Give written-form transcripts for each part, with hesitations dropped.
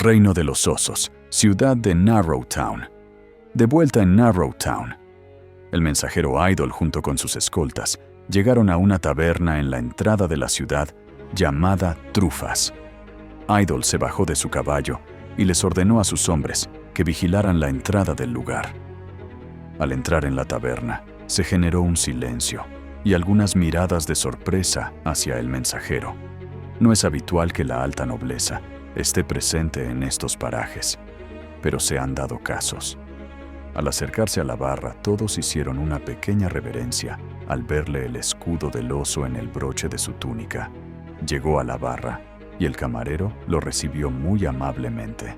Reino de los Osos, ciudad de Narrowtown. De vuelta en Narrowtown, el mensajero Idol junto con sus escoltas llegaron a una taberna en la entrada de la ciudad llamada Trufas. Idol se bajó de su caballo y les ordenó a sus hombres que vigilaran la entrada del lugar. Al entrar en la taberna, se generó un silencio y algunas miradas de sorpresa hacia el mensajero. No es habitual que la alta nobleza esté presente en estos parajes, pero se han dado casos. Al acercarse a la barra, todos hicieron una pequeña reverencia al verle el escudo del oso en el broche de su túnica. Llegó a la barra y el camarero lo recibió muy amablemente.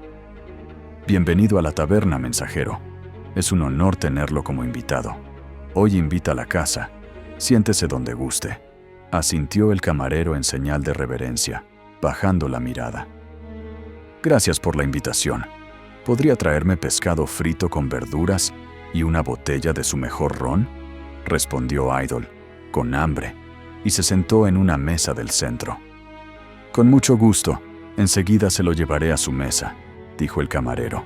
«Bienvenido a la taberna, mensajero. Es un honor tenerlo como invitado. Hoy invita a la casa. Siéntese donde guste», asintió el camarero en señal de reverencia, bajando la mirada. «Gracias por la invitación. ¿Podría traerme pescado frito con verduras y una botella de su mejor ron?», respondió Idol, con hambre, y se sentó en una mesa del centro. «Con mucho gusto. Enseguida se lo llevaré a su mesa», dijo el camarero.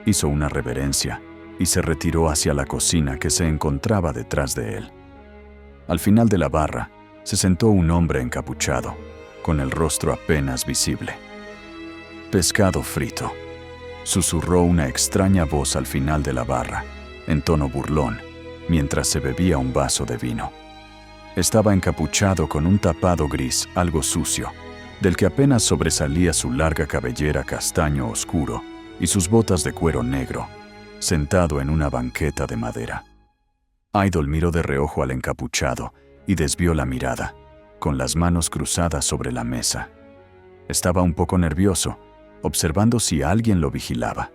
Hizo una reverencia y se retiró hacia la cocina que se encontraba detrás de él. Al final de la barra, se sentó un hombre encapuchado, con el rostro apenas visible. «Pescado frito», susurró una extraña voz al final de la barra, en tono burlón, mientras se bebía un vaso de vino. Estaba encapuchado con un tapado gris algo sucio, del que apenas sobresalía su larga cabellera castaño oscuro y sus botas de cuero negro, sentado en una banqueta de madera. Idol miró de reojo al encapuchado y desvió la mirada, con las manos cruzadas sobre la mesa. Estaba un poco nervioso, observando si alguien lo vigilaba.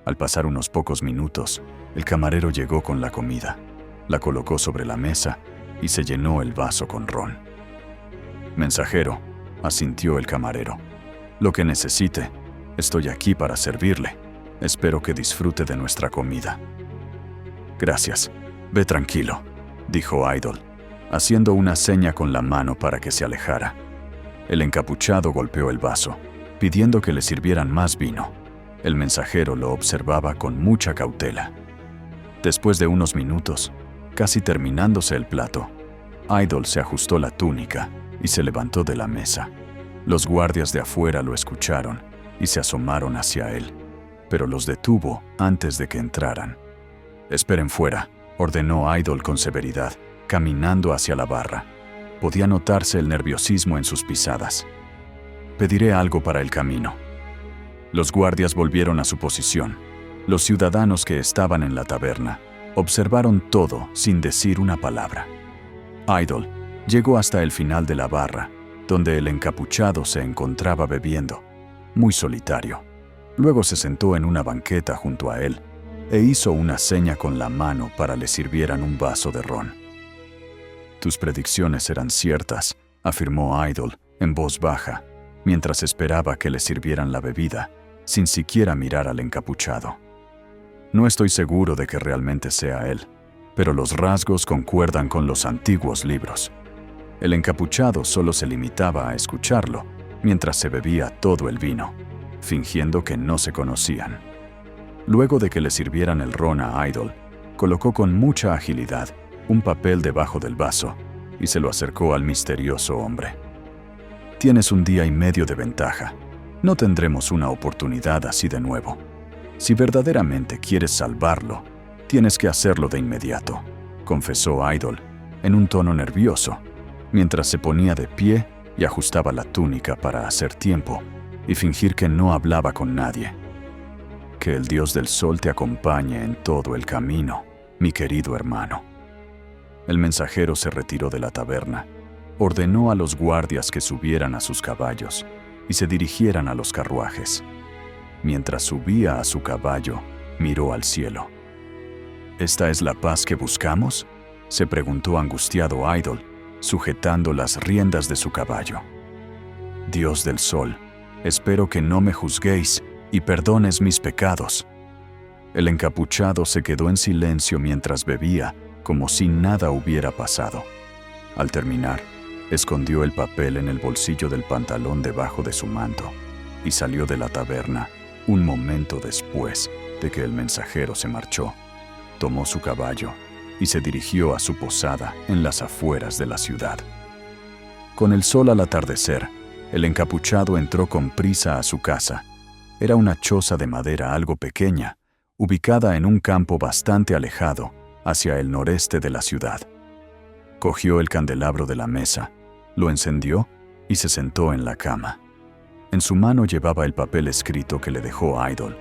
Al pasar unos pocos minutos, el camarero llegó con la comida, la colocó sobre la mesa y se llenó el vaso con ron. «Mensajero», asintió el camarero. «Lo que necesite, estoy aquí para servirle. Espero que disfrute de nuestra comida». «Gracias. Ve tranquilo», dijo Idol, haciendo una seña con la mano para que se alejara. El encapuchado golpeó el vaso, pidiendo que le sirvieran más vino. El mensajero lo observaba con mucha cautela. Después de unos minutos, casi terminándose el plato, Idol se ajustó la túnica y se levantó de la mesa. Los guardias de afuera lo escucharon y se asomaron hacia él, pero los detuvo antes de que entraran. «Esperen fuera», ordenó Idol con severidad, caminando hacia la barra. Podía notarse el nerviosismo en sus pisadas. «Pediré algo para el camino». Los guardias volvieron a su posición. Los ciudadanos que estaban en la taberna observaron todo sin decir una palabra. Idol llegó hasta el final de la barra, donde el encapuchado se encontraba bebiendo, muy solitario. Luego se sentó en una banqueta junto a él e hizo una seña con la mano para le sirvieran un vaso de ron. «Tus predicciones eran ciertas», afirmó Idol en voz baja, mientras esperaba que le sirvieran la bebida, sin siquiera mirar al encapuchado. «No estoy seguro de que realmente sea él, pero los rasgos concuerdan con los antiguos libros». El encapuchado solo se limitaba a escucharlo mientras se bebía todo el vino, fingiendo que no se conocían. Luego de que le sirvieran el ron a Idol, colocó con mucha agilidad un papel debajo del vaso y se lo acercó al misterioso hombre. «Tienes un día y medio de ventaja. No tendremos una oportunidad así de nuevo. Si verdaderamente quieres salvarlo, tienes que hacerlo de inmediato», confesó Idol en un tono nervioso, mientras se ponía de pie y ajustaba la túnica para hacer tiempo y fingir que no hablaba con nadie. «Que el Dios del Sol te acompañe en todo el camino, mi querido hermano». El mensajero se retiró de la taberna, ordenó a los guardias que subieran a sus caballos y se dirigieran a los carruajes. Mientras subía a su caballo, miró al cielo. «¿Esta es la paz que buscamos?», se preguntó angustiado Idol, sujetando las riendas de su caballo. «Dios del Sol, espero que no me juzguéis y perdones mis pecados». El encapuchado se quedó en silencio mientras bebía, como si nada hubiera pasado. Al terminar, escondió el papel en el bolsillo del pantalón debajo de su manto. y salió de la taberna un momento después de que el mensajero se marchó. Tomó su caballo y se dirigió a su posada en las afueras de la ciudad. Con el sol al atardecer, el encapuchado entró con prisa a su casa. Era una choza de madera algo pequeña, ubicada en un campo bastante alejado, hacia el noreste de la ciudad. Cogió el candelabro de la mesa, lo encendió y se sentó en la cama. En su mano llevaba el papel escrito que le dejó Idol.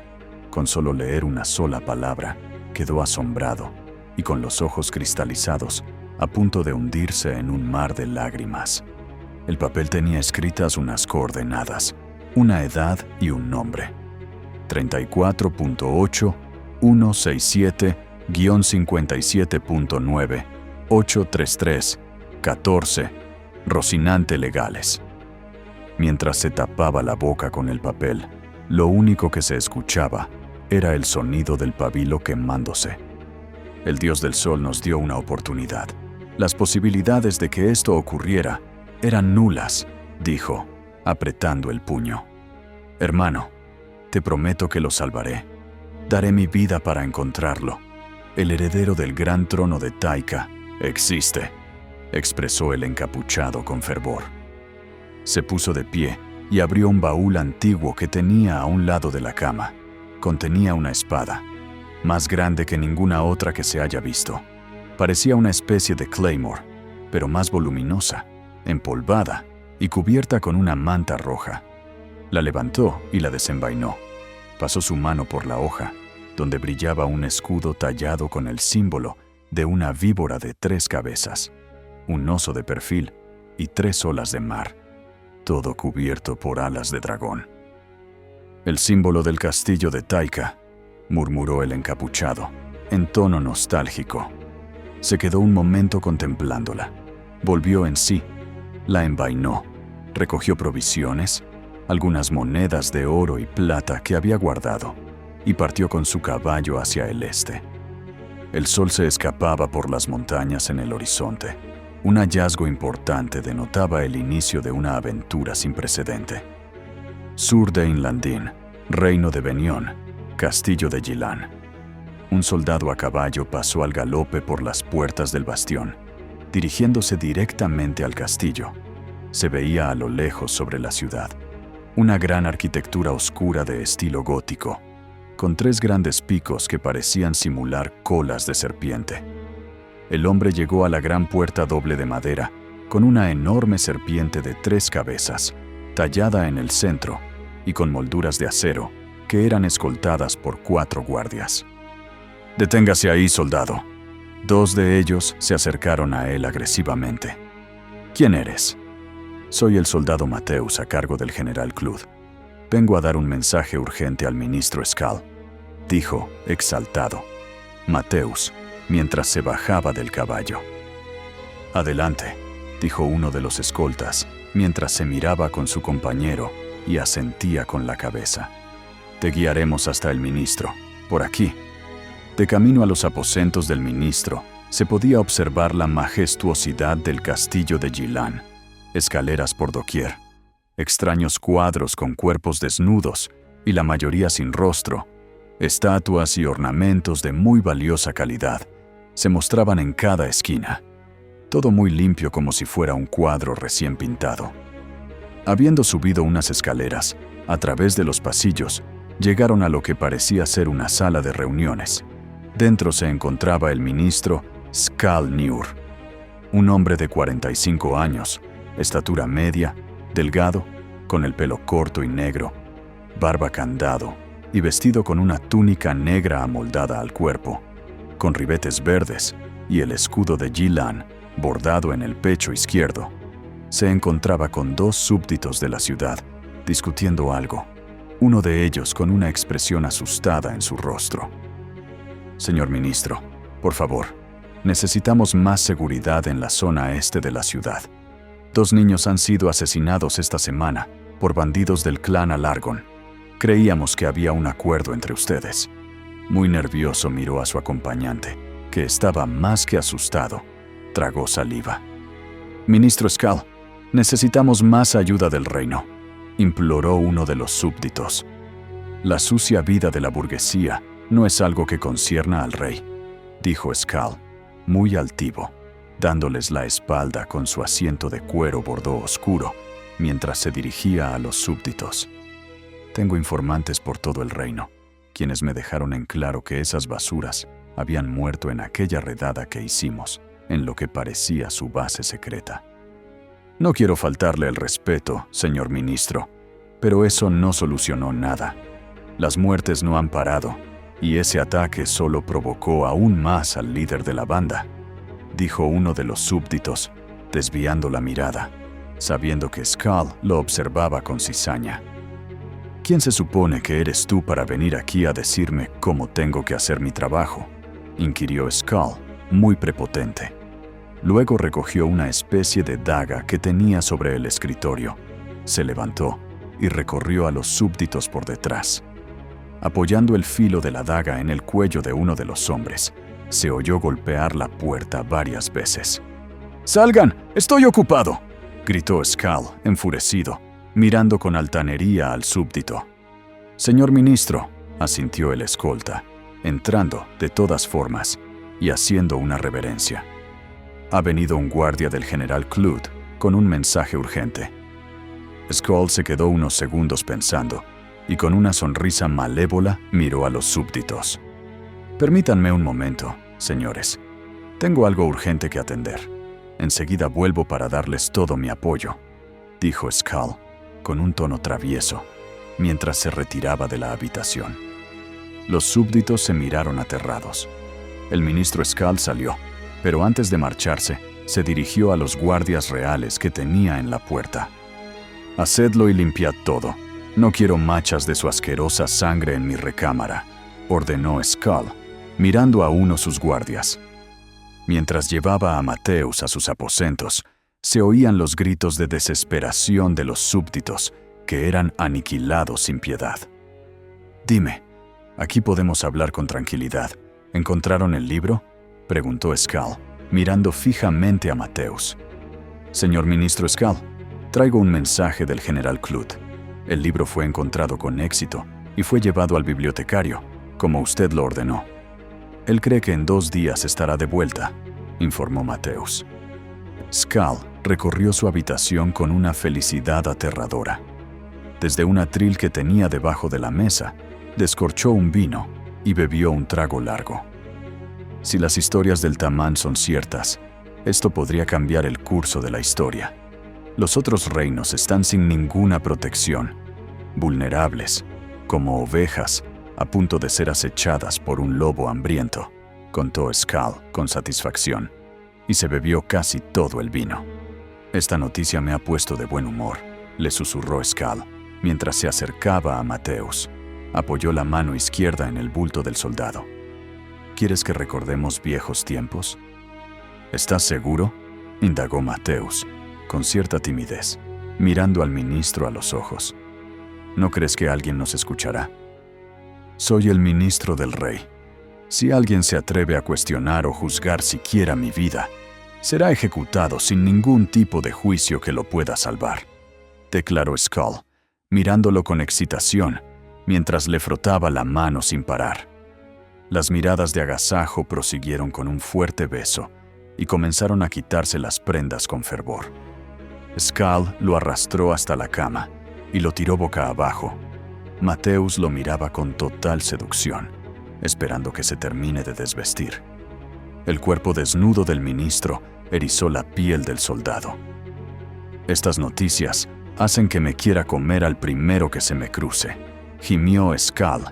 Con solo leer una sola palabra, quedó asombrado y con los ojos cristalizados, a punto de hundirse en un mar de lágrimas. El papel tenía escritas unas coordenadas, una edad y un nombre. 34.8.167-57.9 833 14 Rocinante Legales. Mientras se tapaba la boca con el papel, lo único que se escuchaba era el sonido del pabilo quemándose. El dios del sol nos dio una oportunidad. Las posibilidades de que esto ocurriera eran nulas, dijo, apretando el puño. Hermano, te prometo que lo salvaré. Daré mi vida para encontrarlo. El heredero del gran trono de Taika existe, expresó el encapuchado con fervor. Se puso de pie y abrió un baúl antiguo que tenía a un lado de la cama. Contenía una espada, más grande que ninguna otra que se haya visto. Parecía una especie de claymore, pero más voluminosa, empolvada y cubierta con una manta roja. La levantó y la desenvainó. Pasó su mano por la hoja, donde brillaba un escudo tallado con el símbolo de una víbora de 3 cabezas, un oso de perfil y 3 olas de mar, todo cubierto por alas de dragón. El símbolo del castillo de Taika, murmuró el encapuchado, en tono nostálgico. Se quedó un momento contemplándola. Volvió en sí, la envainó, recogió provisiones, algunas monedas de oro y plata que había guardado, y partió con su caballo hacia el este. El sol se escapaba por las montañas en el horizonte. Un hallazgo importante denotaba el inicio de una aventura sin precedente. Sur de Inlandín, reino de Benión, castillo de Gilán. Un soldado a caballo pasó al galope por las puertas del bastión, dirigiéndose directamente al castillo. Se veía a lo lejos sobre la ciudad una gran arquitectura oscura de estilo gótico, con 3 grandes picos que parecían simular colas de serpiente. El hombre llegó a la gran puerta doble de madera, con una enorme serpiente de 3 cabezas, tallada en el centro, y con molduras de acero, que eran escoltadas por 4 guardias. «Deténgase ahí, soldado». 2 de ellos se acercaron a él agresivamente. «¿Quién eres?» «Soy el soldado Mateus a cargo del general Clud. Vengo a dar un mensaje urgente al ministro Skal», dijo, exaltado, Mateus, mientras se bajaba del caballo. «Adelante», dijo uno de los escoltas, mientras se miraba con su compañero y asentía con la cabeza. «Te guiaremos hasta el ministro, por aquí». De camino a los aposentos del ministro, se podía observar la majestuosidad del castillo de Gilán, escaleras por doquier, extraños cuadros con cuerpos desnudos y la mayoría sin rostro, estatuas y ornamentos de muy valiosa calidad, se mostraban en cada esquina, todo muy limpio como si fuera un cuadro recién pintado. Habiendo subido unas escaleras, a través de los pasillos, llegaron a lo que parecía ser una sala de reuniones. Dentro se encontraba el ministro Skal Niur, un hombre de 45 años, estatura media, delgado, con el pelo corto y negro, barba candado y vestido con una túnica negra amoldada al cuerpo, con ribetes verdes y el escudo de Gilán bordado en el pecho izquierdo. Se encontraba con 2 súbditos de la ciudad, discutiendo algo, uno de ellos con una expresión asustada en su rostro. «Señor ministro, por favor, necesitamos más seguridad en la zona este de la ciudad. 2 niños han sido asesinados esta semana por bandidos del clan Alargon. Creíamos que había un acuerdo entre ustedes». Muy nervioso miró a su acompañante, que estaba más que asustado. Tragó saliva. «Ministro Skal, necesitamos más ayuda del reino. imploró uno de los súbditos. La sucia vida de la burguesía no es algo que concierna al rey, dijo Skull, muy altivo, dándoles la espalda con su asiento de cuero bordó oscuro, mientras se dirigía a los súbditos. Tengo informantes por todo el reino, quienes me dejaron en claro que esas basuras habían muerto en aquella redada que hicimos, en lo que parecía su base secreta. No quiero faltarle el respeto, señor ministro, pero eso no solucionó nada. Las muertes no han parado, y ese ataque solo provocó aún más al líder de la banda, dijo uno de los súbditos, desviando la mirada, sabiendo que Skull lo observaba con cizaña. ¿Quién se supone que eres tú para venir aquí a decirme cómo tengo que hacer mi trabajo?, inquirió Skull, muy prepotente. Luego recogió una especie de daga que tenía sobre el escritorio, se levantó y recorrió a los súbditos por detrás. Apoyando el filo de la daga en el cuello de uno de los hombres, se oyó golpear la puerta varias veces. ¡Salgan! ¡Estoy ocupado!, gritó Skull, enfurecido, mirando con altanería al súbdito. Señor ministro, asintió el escolta, entrando de todas formas y haciendo una reverencia. Ha venido un guardia del general Clute con un mensaje urgente. Skull se quedó unos segundos pensando y con una sonrisa malévola miró a los súbditos. Permítanme un momento, señores. Tengo algo urgente que atender. Enseguida vuelvo para darles todo mi apoyo, dijo Skull, con un tono travieso, mientras se retiraba de la habitación. Los súbditos se miraron aterrados. El ministro Skull salió, pero antes de marcharse, se dirigió a los guardias reales que tenía en la puerta. Hacedlo y limpiad todo. No quiero manchas de su asquerosa sangre en mi recámara, ordenó Skull, mirando a uno de sus guardias. Mientras llevaba a Mateus a sus aposentos, se oían los gritos de desesperación de los súbditos, que eran aniquilados sin piedad. Dime, aquí podemos hablar con tranquilidad. ¿Encontraron el libro?, preguntó Skull, mirando fijamente a Mateus. Señor ministro Skull, traigo un mensaje del general Clute. El libro fue encontrado con éxito y fue llevado al bibliotecario, como usted lo ordenó. Él cree que en 2 días estará de vuelta, informó Mateus. Skull recorrió su habitación con una felicidad aterradora. Desde un atril que tenía debajo de la mesa, descorchó un vino y bebió un trago largo. Si las historias del Tamán son ciertas, esto podría cambiar el curso de la historia. Los otros reinos están sin ninguna protección, vulnerables, como ovejas, a punto de ser acechadas por un lobo hambriento, contó Skull con satisfacción, y se bebió casi todo el vino. Esta noticia me ha puesto de buen humor, le susurró Skull, mientras se acercaba a Mateus. Apoyó la mano izquierda en el bulto del soldado. ¿Quieres que recordemos viejos tiempos? ¿Estás seguro?, indagó Mateus, con cierta timidez, mirando al ministro a los ojos. ¿No crees que alguien nos escuchará? Soy el ministro del rey. Si alguien se atreve a cuestionar o juzgar siquiera mi vida, será ejecutado sin ningún tipo de juicio que lo pueda salvar, declaró Skull, mirándolo con excitación, mientras le frotaba la mano sin parar. Las miradas de agasajo prosiguieron con un fuerte beso y comenzaron a quitarse las prendas con fervor. Skull lo arrastró hasta la cama y lo tiró boca abajo. Mateus lo miraba con total seducción, esperando que se termine de desvestir. El cuerpo desnudo del ministro erizó la piel del soldado. Estas noticias hacen que me quiera comer al primero que se me cruce, gimió Skull,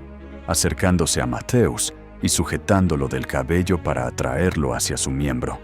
acercándose a Mateus y sujetándolo del cabello para atraerlo hacia su miembro.